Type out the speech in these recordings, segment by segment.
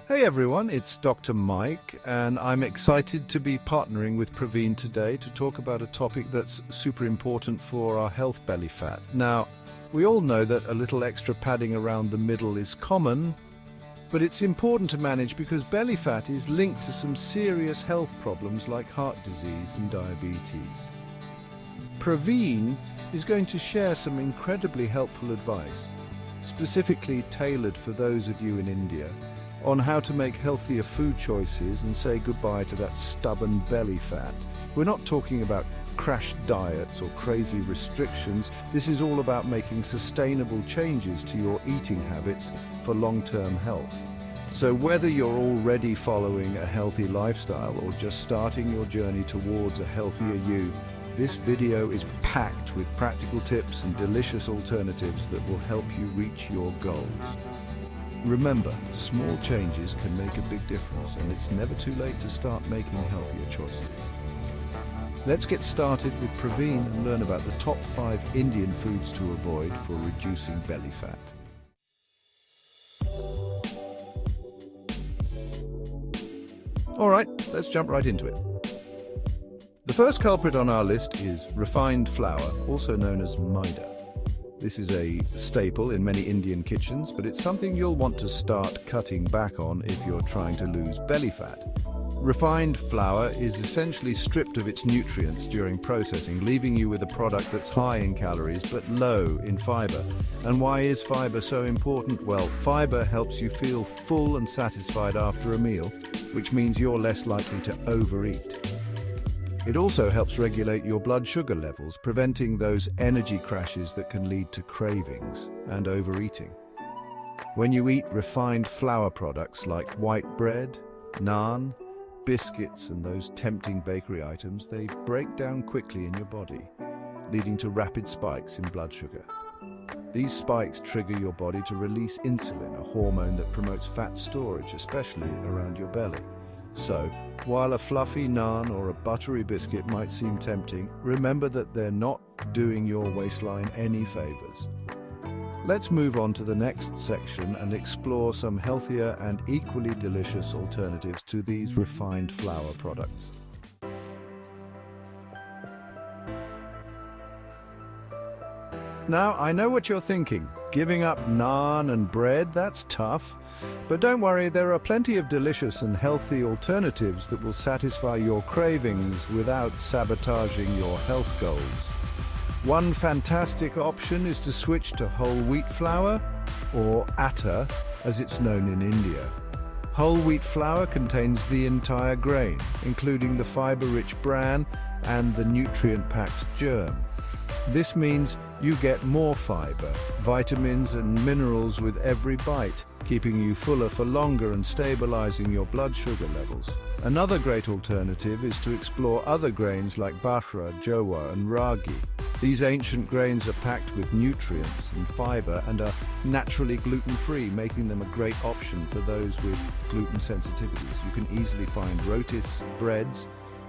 Hey everyone, it's Dr. Mike, and I'm excited to be partnering with Praveen today to talk about a topic that's super important for our health: belly fat. Now, we all know that a little extra padding around the middle is common, but it's important to manage because belly fat is linked to some serious health problems like heart disease and diabetes. Praveen is going to share some incredibly helpful advice, specifically tailored for those of you in India, on how to make healthier food choices and say goodbye to that stubborn belly fat. We're not talking about crash diets or crazy restrictions. This is all about making sustainable changes to your eating habits for long-term health. So whether you're already following a healthy lifestyle or just starting your journey towards a healthier you, this video is packed with practical tips and delicious alternatives that will help you reach your goals. Remember, small changes can make a big difference, and it's never too late to start making healthier choices. Let's get started with Praveen and learn about the top 5 Indian foods to avoid for reducing belly fat. All right, let's jump right into it. The first culprit on our list is refined flour, also known as maida. This is a staple in many Indian kitchens, but it's something you'll want to start cutting back on if you're trying to lose belly fat. Refined flour is essentially stripped of its nutrients during processing, leaving you with a product that's high in calories but low in fiber. And why is fiber so important? Well, fiber helps you feel full and satisfied after a meal, which means you're less likely to overeat. It also helps regulate your blood sugar levels, preventing those energy crashes that can lead to cravings and overeating. When you eat refined flour products like white bread, naan, biscuits, and those tempting bakery items, they break down quickly in your body, leading to rapid spikes in blood sugar. These spikes trigger your body to release insulin, a hormone that promotes fat storage, especially around your belly. So, while a fluffy naan or a buttery biscuit might seem tempting, remember that they're not doing your waistline any favors. Let's move on to the next section and explore some healthier and equally delicious alternatives to these refined flour products. Now, I know what you're thinking. Giving up naan and bread, that's tough. But don't worry, there are plenty of delicious and healthy alternatives that will satisfy your cravings without sabotaging your health goals. One fantastic option is to switch to whole wheat flour, or atta as it's known in India. Whole wheat flour contains the entire grain, including the fiber-rich bran and the nutrient-packed germ. This means you get more fiber, vitamins and minerals with every bite, keeping you fuller for longer and stabilizing your blood sugar levels. Another great alternative is to explore other grains like bajra, jowar, and ragi. These ancient grains are packed with nutrients and fiber and are naturally gluten-free, making them a great option for those with gluten sensitivities. You can easily find rotis, breads,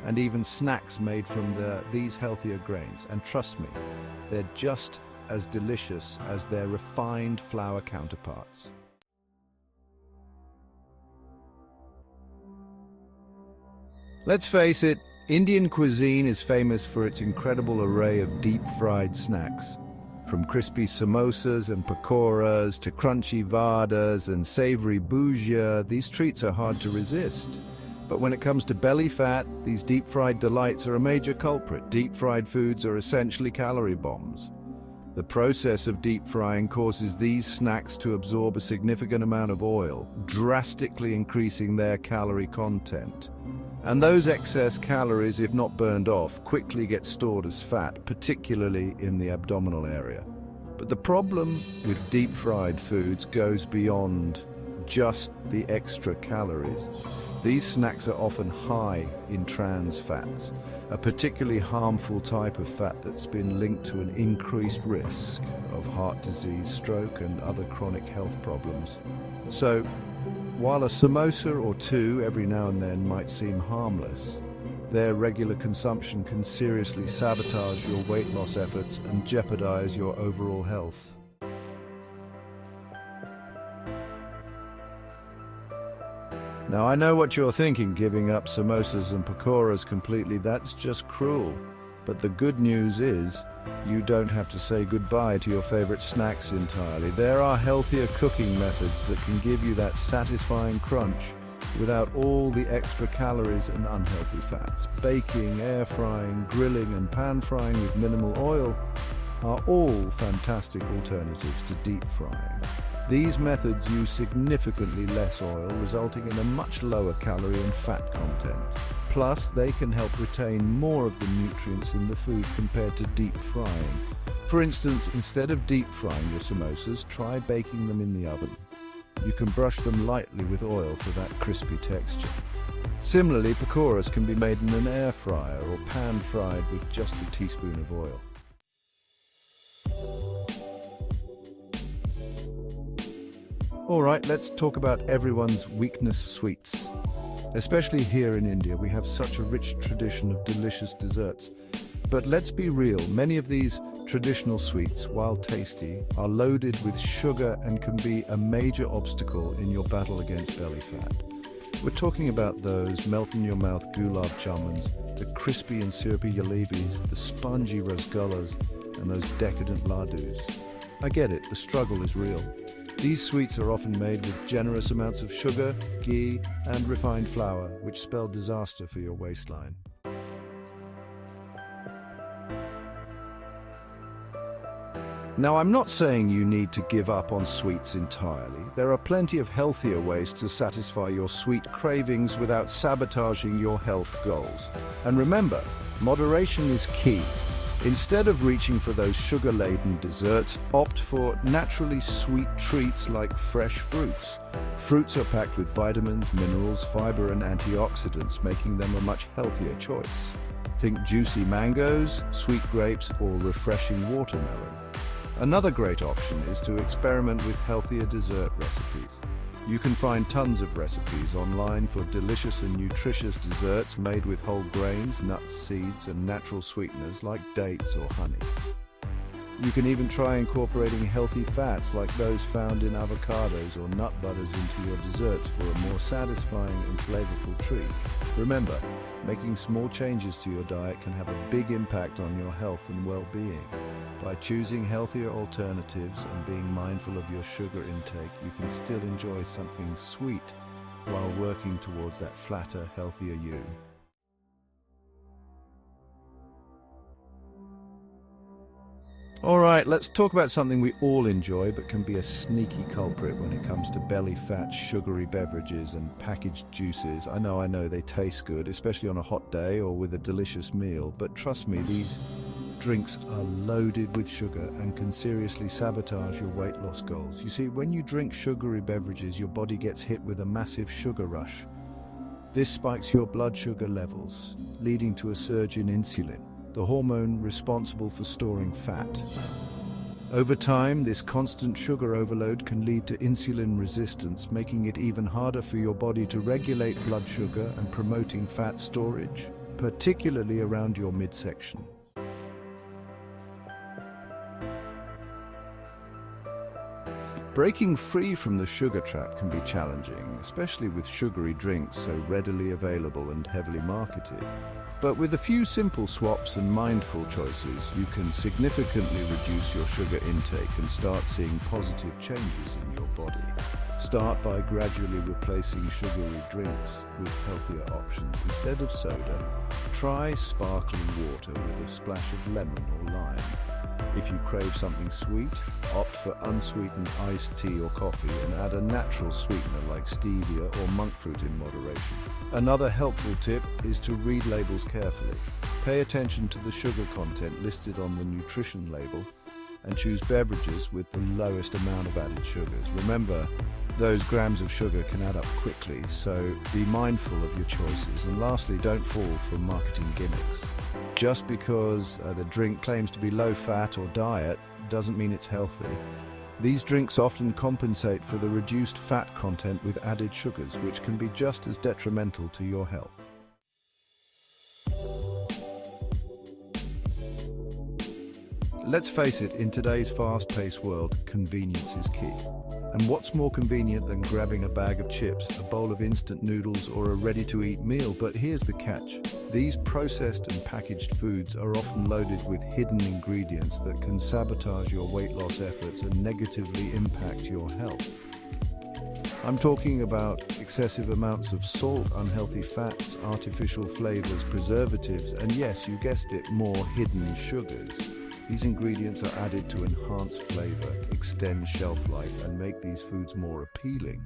and even snacks made from these healthier grains. And trust me, they're just as delicious as their refined flour counterparts. Let's face it, Indian cuisine is famous for its incredible array of deep-fried snacks. From crispy samosas and pakoras to crunchy vadas and savory bhujia, these treats are hard to resist. But when it comes to belly fat, these deep-fried delights are a major culprit. Deep-fried foods are essentially calorie bombs. The process of deep frying causes these snacks to absorb a significant amount of oil, drastically increasing their calorie content. And those excess calories, if not burned off, quickly get stored as fat, particularly in the abdominal area. But the problem with deep-fried foods goes beyond just the extra calories. These snacks are often high in trans fats, a particularly harmful type of fat that's been linked to an increased risk of heart disease, stroke, and other chronic health problems. So, while a samosa or two every now and then might seem harmless, their regular consumption can seriously sabotage your weight loss efforts and jeopardize your overall health. Now, I know what you're thinking, giving up samosas and pakoras completely, that's just cruel. But the good news is, you don't have to say goodbye to your favorite snacks entirely. There are healthier cooking methods that can give you that satisfying crunch without all the extra calories and unhealthy fats. Baking, air frying, grilling and pan frying with minimal oil are all fantastic alternatives to deep frying. These methods use significantly less oil, resulting in a much lower calorie and fat content. Plus, they can help retain more of the nutrients in the food compared to deep frying. For instance, instead of deep frying your samosas, try baking them in the oven. You can brush them lightly with oil for that crispy texture. Similarly, pakoras can be made in an air fryer or pan-fried with just a teaspoon of oil. All right, let's talk about everyone's weakness, sweets. Especially here in India, we have such a rich tradition of delicious desserts. But let's be real, many of these traditional sweets, while tasty, are loaded with sugar and can be a major obstacle in your battle against belly fat. We're talking about those melt-in-your-mouth gulab jamuns, the crispy and syrupy jalebis, the spongy rasgullas, and those decadent ladus. I get it, the struggle is real. These sweets are often made with generous amounts of sugar, ghee, and refined flour, which spell disaster for your waistline. Now, I'm not saying you need to give up on sweets entirely. There are plenty of healthier ways to satisfy your sweet cravings without sabotaging your health goals. And remember, moderation is key. Instead of reaching for those sugar-laden desserts, opt for naturally sweet treats like fresh fruits. Fruits are packed with vitamins, minerals, fiber, and antioxidants, making them a much healthier choice. Think juicy mangoes, sweet grapes, or refreshing watermelon. Another great option is to experiment with healthier dessert recipes. You can find tons of recipes online for delicious and nutritious desserts made with whole grains, nuts, seeds, and natural sweeteners like dates or honey. You can even try incorporating healthy fats like those found in avocados or nut butters into your desserts for a more satisfying and flavorful treat. Remember, making small changes to your diet can have a big impact on your health and well-being. By choosing healthier alternatives and being mindful of your sugar intake, you can still enjoy something sweet while working towards that flatter, healthier you. All right, let's talk about something we all enjoy but can be a sneaky culprit when it comes to belly fat, sugary beverages and packaged juices. I know, they taste good, especially on a hot day or with a delicious meal, but trust me, these drinks are loaded with sugar and can seriously sabotage your weight loss goals. You see, when you drink sugary beverages, your body gets hit with a massive sugar rush. This spikes your blood sugar levels, leading to a surge in insulin, the hormone responsible for storing fat. Over time, this constant sugar overload can lead to insulin resistance, making it even harder for your body to regulate blood sugar and promoting fat storage, particularly around your midsection. Breaking free from the sugar trap can be challenging, especially with sugary drinks so readily available and heavily marketed. But with a few simple swaps and mindful choices, you can significantly reduce your sugar intake and start seeing positive changes in your body. Start by gradually replacing sugary drinks with healthier options. Instead of soda, try sparkling water with a splash of lemon or lime. If you crave something sweet, opt for unsweetened iced tea or coffee and add a natural sweetener like stevia or monk fruit in moderation. Another helpful tip is to read labels carefully. Pay attention to the sugar content listed on the nutrition label and choose beverages with the lowest amount of added sugars. Remember, those grams of sugar can add up quickly, so be mindful of your choices. And lastly, don't fall for marketing gimmicks. Just because the drink claims to be low fat or diet doesn't mean it's healthy. These drinks often compensate for the reduced fat content with added sugars, which can be just as detrimental to your health. Let's face it, in today's fast-paced world, convenience is key. And what's more convenient than grabbing a bag of chips, a bowl of instant noodles, or a ready-to-eat meal? But here's the catch. These processed and packaged foods are often loaded with hidden ingredients that can sabotage your weight loss efforts and negatively impact your health. I'm talking about excessive amounts of salt, unhealthy fats, artificial flavors, preservatives, and yes, you guessed it, more hidden sugars. These ingredients are added to enhance flavor, extend shelf life, and make these foods more appealing,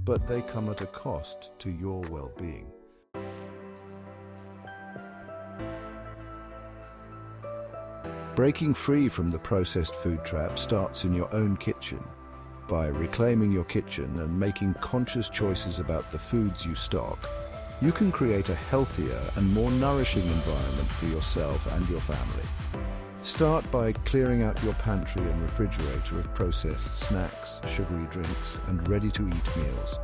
but they come at a cost to your well-being. Breaking free from the processed food trap starts in your own kitchen. By reclaiming your kitchen and making conscious choices about the foods you stock, you can create a healthier and more nourishing environment for yourself and your family. Start by clearing out your pantry and refrigerator of processed snacks, sugary drinks, and ready-to-eat meals.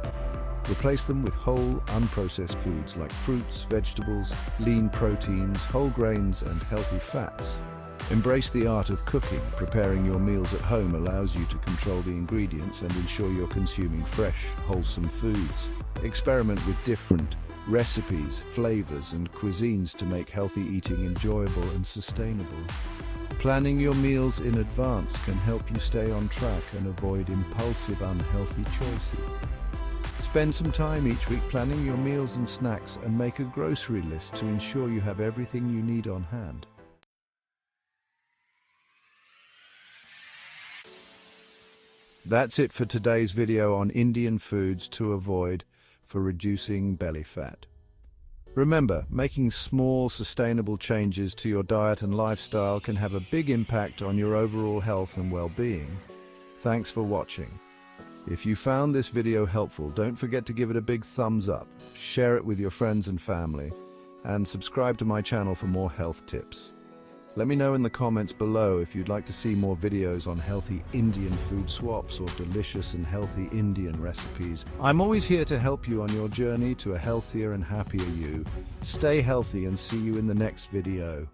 Replace them with whole, unprocessed foods like fruits, vegetables, lean proteins, whole grains, and healthy fats. Embrace the art of cooking. Preparing your meals at home allows you to control the ingredients and ensure you're consuming fresh, wholesome foods. Experiment with different recipes, flavors, and cuisines to make healthy eating enjoyable and sustainable. Planning your meals in advance can help you stay on track and avoid impulsive, unhealthy choices. Spend some time each week planning your meals and snacks and make a grocery list to ensure you have everything you need on hand. That's it for today's video on Indian foods to avoid for reducing belly fat. Remember, making small, sustainable changes to your diet and lifestyle can have a big impact on your overall health and well-being. Thanks for watching. If you found this video helpful, don't forget to give it a big thumbs up, share it with your friends and family, and subscribe to my channel for more health tips. Let me know in the comments below if you'd like to see more videos on healthy Indian food swaps or delicious and healthy Indian recipes. I'm always here to help you on your journey to a healthier and happier you. Stay healthy and see you in the next video.